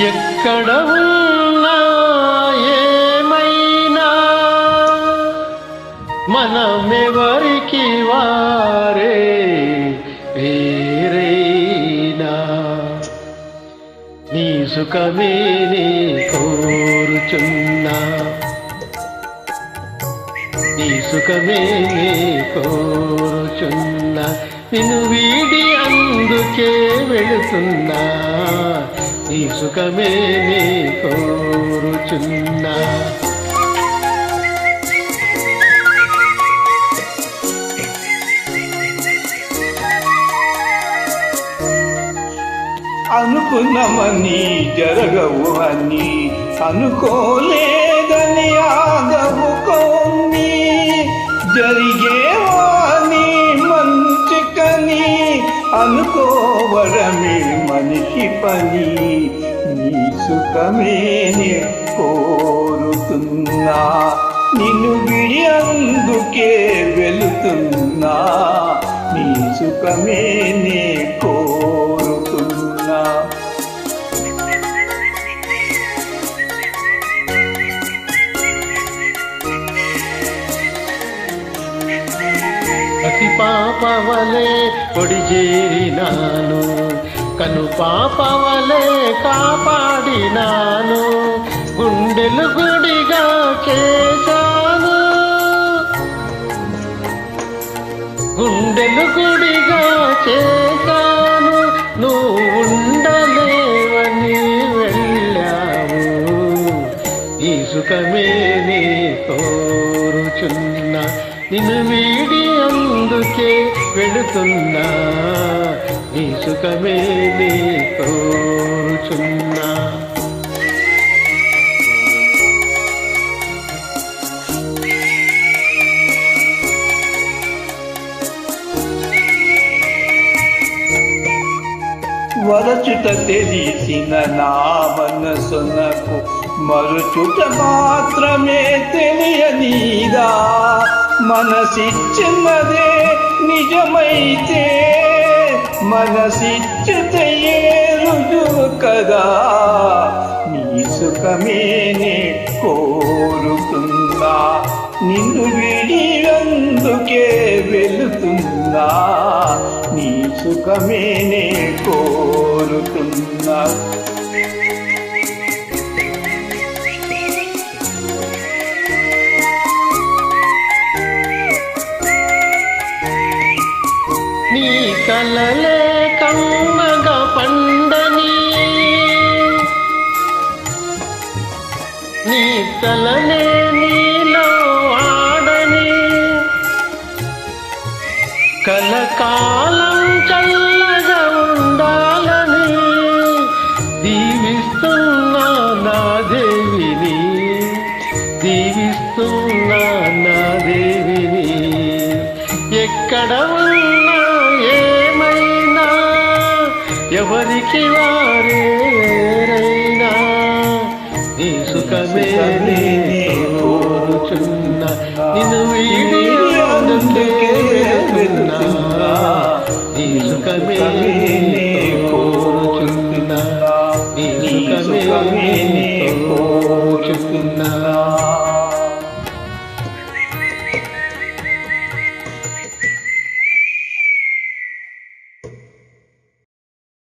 ఎక్కడ ఉన్నా ఏమైనా మనమెవరికి వారే వేరైనా నీ సుఖమే నీ కోరుచున్నా నీ సుఖమే నీ కోరుచున్నా నిన్ను వీడి అందుకే వెళుతున్నా నీ సుఖమే నీ కోరుచున్నా అనుకున్నమని జరగవు అని అనుకోలేదని ఆగవు కొన్ని జరిగేవాని మంచికని అనుకోవడమే మనిషి పని నీ సుఖమే నే కోరుతున్నా నిన్ను విడి అందుకే వెళుతున్నా నీ సుఖమే నే కోరుతున్నా పసి పాప వలె పొడి చేరినాను కను పాప వలె కాపాడినాను గుండెలు గుడిగా చేశాను గుండెలు గుడిగా చేశాను నువ్వు ఉండలేవని వెళ్ళావు ఈ సుఖమే నీ కోరుచున్నా నిన్ను వీడి అందుకే వెళుతున్నా నీ సుఖమే నీ కోరుచున్నా వరచుట తెలిసిన నా మనసునకు మరుచుట మాత్రమే తెలియనీదా మనసిచ్చినదే నిజమైతే మనసిచ్చుతే రుజువు కదా నీ సుఖమే నే కోరుతున్నా నిన్ను విడి అందుకే వెళుతున్నా నీ సుఖమే నే కోరుతున్నా నీ కలలే కమ్మగా పండని నీ కలలే నీలో ఆడని కలకాలం చల్లగా ఉండాలని దీవిస్తున్నా నా దేవిని దీవిస్తున్నా నా దేవిని ఎక్కడ ఉన్నా ఏమైనా ఎవరికి వారే వేరైనా నీ సుఖమే నీ కోరుచున్నా నిన్ను వీడి